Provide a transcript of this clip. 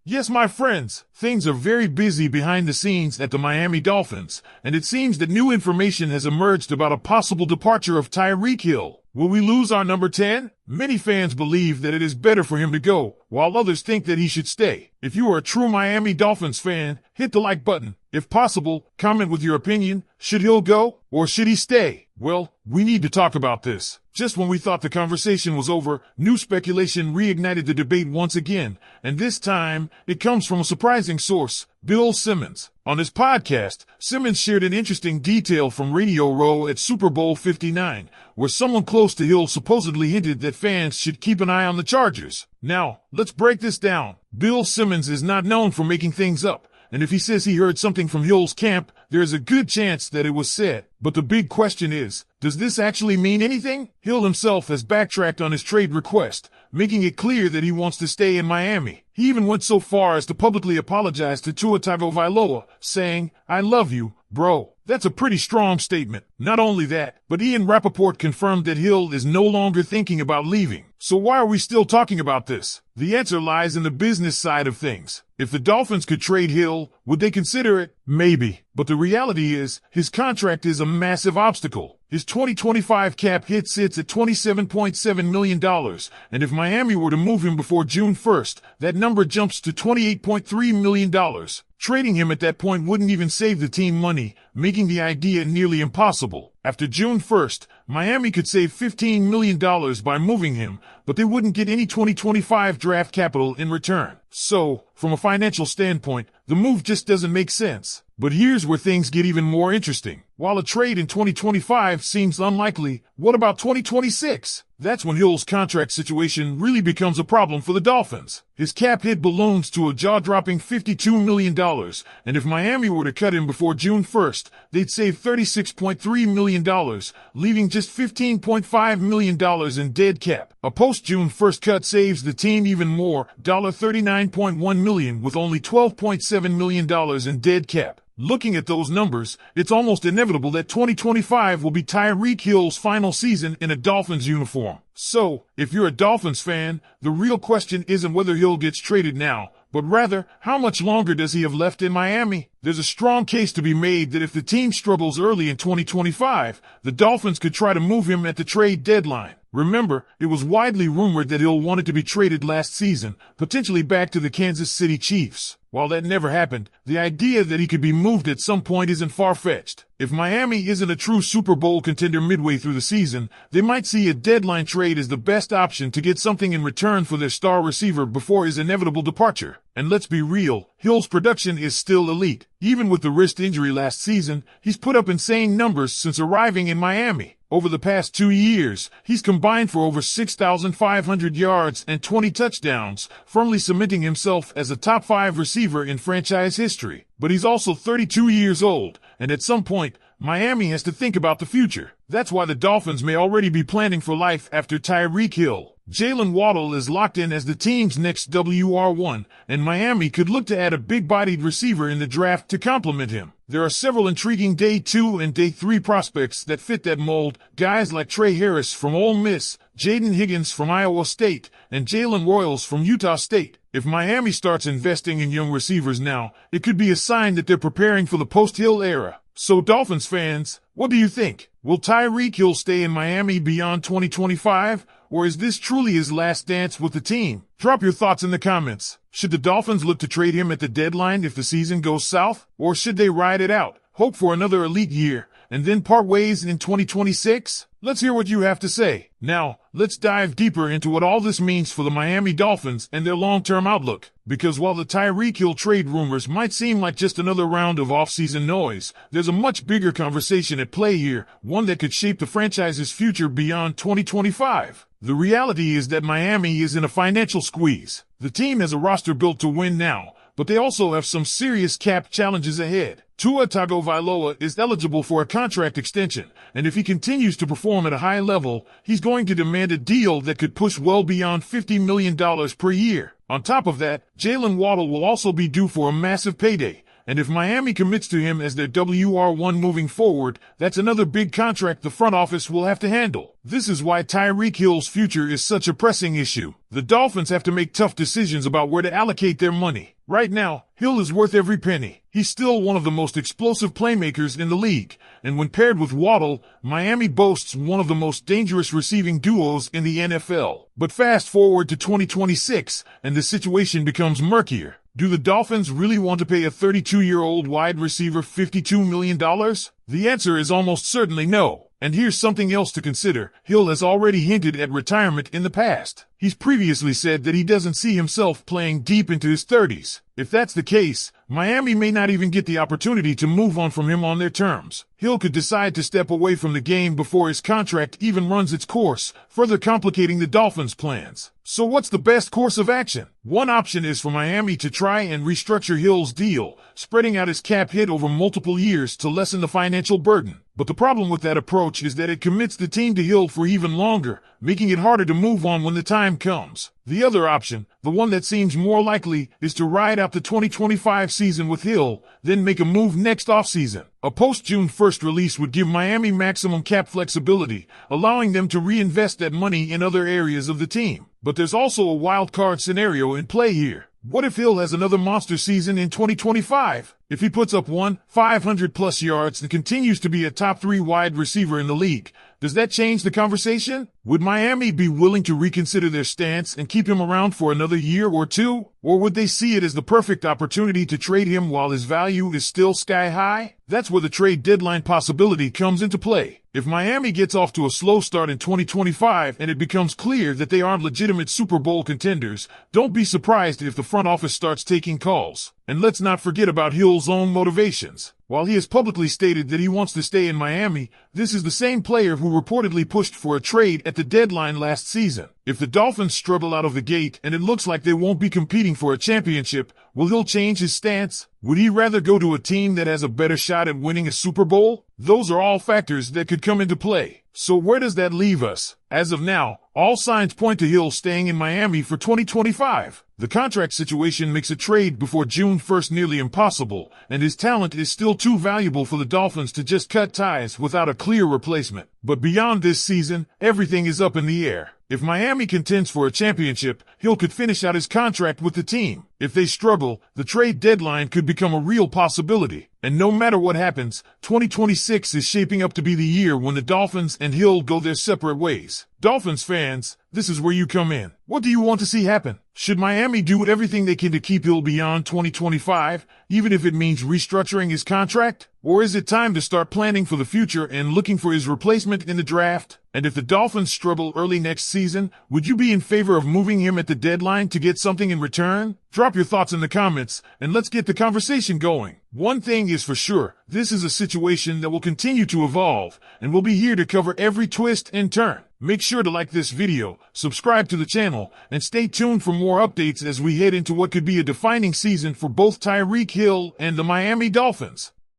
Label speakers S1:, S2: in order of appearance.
S1: Yes, my friends, things are very busy behind the scenes at the Miami Dolphins, and it seems that new information has emerged about a possible departure of Tyreek Hill. Will we lose our number 10? Many fans believe that it is better for him to go, while others think that he should stay. If you are a true Miami Dolphins fan, hit the like button. If possible, comment with your opinion. Should Hill go, or should he stay? Well, we need to talk about this. Just when we thought the conversation was over, new speculation reignited the debate once again, and this time, it comes from a surprising source, Bill Simmons. On his podcast, Simmons shared an interesting detail from Radio Row at Super Bowl 59, where someone close to Hill supposedly hinted that fans should keep an eye on the Chargers. Now, let's break this down. Bill Simmons is not known for making things up, and if he says he heard something from Hill's camp, there's a good chance that it was said. But the big question is, does this actually mean anything? Hill himself has backtracked on his trade request, making it clear that he wants to stay in Miami. He even went so far as to publicly apologize to Tua Tagovailoa, saying, "I love you, bro." That's a pretty strong statement. Not only that, but Ian Rappaport confirmed that Hill is no longer thinking about leaving. So why are we still talking about this? The answer lies in the business side of things. If the Dolphins could trade Hill, would they consider it? Maybe. But the reality is, his contract is a massive obstacle. His 2025 cap hit sits at $27.7 million, and if Miami were to move him before June 1st, that number jumps to $28.3 million. Trading him at that point wouldn't even save the team money, making the idea nearly impossible. After June 1st, Miami could save $15 million by moving him, but they wouldn't get any 2025 draft capital in return. So, from a financial standpoint, the move just doesn't make sense. But here's where things get even more interesting. While a trade in 2025 seems unlikely, what about 2026? That's when Hill's contract situation really becomes a problem for the Dolphins. His cap hit balloons to a jaw-dropping $52 million, and if Miami were to cut him before June 1st, they'd save $36.3 million, leaving just $15.5 million in dead cap. A post-June 1st cut saves the team even more, $39.1 million, with only $12.7 million in dead cap. Looking at those numbers, it's almost inevitable that 2025 will be Tyreek Hill's final season in a Dolphins uniform. So, if you're a Dolphins fan, the real question isn't whether Hill gets traded now, but rather, how much longer does he have left in Miami? There's a strong case to be made that if the team struggles early in 2025, the Dolphins could try to move him at the trade deadline. Remember, it was widely rumored that Hill wanted to be traded last season, potentially back to the Kansas City Chiefs. While that never happened, the idea that he could be moved at some point isn't far-fetched. If Miami isn't a true Super Bowl contender midway through the season, they might see a deadline trade as the best option to get something in return for their star receiver before his inevitable departure. And let's be real, Hill's production is still elite. Even with the wrist injury last season, he's put up insane numbers since arriving in Miami. Over the past 2 years, he's combined for over 6,500 yards and 20 touchdowns, firmly cementing himself as a top 5 receiver in franchise history. But he's also 32 years old, and at some point, Miami has to think about the future. That's why the Dolphins may already be planning for life after Tyreek Hill. Jalen Waddle is locked in as the team's next WR1, and Miami could look to add a big-bodied receiver in the draft to complement him. There are several intriguing Day 2 and Day 3 prospects that fit that mold, guys like Trey Harris from Ole Miss, Jaden Higgins from Iowa State, and Jalen Royals from Utah State. If Miami starts investing in young receivers now, it could be a sign that they're preparing for the post-Hill era. So Dolphins fans, what do you think? Will Tyreek Hill stay in Miami beyond 2025? Or is this truly his last dance with the team? Drop your thoughts in the comments. Should the Dolphins look to trade him at the deadline if the season goes south? Or should they ride it out, hope for another elite year, and then part ways in 2026? Let's hear what you have to say. Now, let's dive deeper into what all this means for the Miami Dolphins and their long-term outlook. Because while the Tyreek Hill trade rumors might seem like just another round of off-season noise, there's a much bigger conversation at play here, one that could shape the franchise's future beyond 2025. The reality is that Miami is in a financial squeeze. The team has a roster built to win now, but they also have some serious cap challenges ahead. Tua Tagovailoa is eligible for a contract extension, and if he continues to perform at a high level, he's going to demand a deal that could push well beyond $50 million per year. On top of that, Jalen Waddle will also be due for a massive payday, and if Miami commits to him as their WR1 moving forward, that's another big contract the front office will have to handle. This is why Tyreek Hill's future is such a pressing issue. The Dolphins have to make tough decisions about where to allocate their money. Right now, Hill is worth every penny. He's still one of the most explosive playmakers in the league, and when paired with Waddle, Miami boasts one of the most dangerous receiving duos in the NFL. But fast forward to 2026, and the situation becomes murkier. Do the Dolphins really want to pay a 32-year-old wide receiver $52 million? The answer is almost certainly no. And here's something else to consider. Hill has already hinted at retirement in the past. He's previously said that he doesn't see himself playing deep into his 30s. If that's the case, Miami may not even get the opportunity to move on from him on their terms. Hill could decide to step away from the game before his contract even runs its course, further complicating the Dolphins' plans. So what's the best course of action? One option is for Miami to try and restructure Hill's deal, spreading out his cap hit over multiple years to lessen the financial burden. But the problem with that approach is that it commits the team to Hill for even longer, making it harder to move on when the time comes. The other option, the one that seems more likely, is to ride out the 2025 season with Hill, then make a move next offseason. A post-June 1st release would give Miami maximum cap flexibility, allowing them to reinvest that money in other areas of the team. But there's also a wild card scenario in play here. What if Hill has another monster season in 2025? If he puts up 500-plus yards and continues to be a top 3 wide receiver in the league, does that change the conversation? Would Miami be willing to reconsider their stance and keep him around for another year or two? Or would they see it as the perfect opportunity to trade him while his value is still sky high? That's where the trade deadline possibility comes into play. If Miami gets off to a slow start in 2025 and it becomes clear that they aren't legitimate Super Bowl contenders, don't be surprised if the front office starts taking calls. And let's not forget about Hill's own motivations. While he has publicly stated that he wants to stay in Miami, this is the same player who reportedly pushed for a trade at the deadline last season. If the Dolphins struggle out of the gate and it looks like they won't be competing for a championship, will Hill change his stance? Would he rather go to a team that has a better shot at winning a Super Bowl? Those are all factors that could come into play. So where does that leave us? As of now, all signs point to Hill staying in Miami for 2025. The contract situation makes a trade before June 1st nearly impossible, and his talent is still too valuable for the Dolphins to just cut ties without a clear replacement. But beyond this season, everything is up in the air. If Miami contends for a championship, Hill could finish out his contract with the team. If they struggle, the trade deadline could become a real possibility. And no matter what happens, 2026 is shaping up to be the year when the Dolphins and Hill go their separate ways. Dolphins fans, this is where you come in. What do you want to see happen? Should Miami do everything they can to keep Hill beyond 2025, even if it means restructuring his contract? Or is it time to start planning for the future and looking for his replacement in the draft? And if the Dolphins struggle early next season, would you be in favor of moving him at the deadline to get something in return? Drop your thoughts in the comments, and let's get the conversation going. One thing is for sure, this is a situation that will continue to evolve, and we'll be here to cover every twist and turn. Make sure to like this video, subscribe to the channel, and stay tuned for more updates as we head into what could be a defining season for both Tyreek Hill and the Miami Dolphins.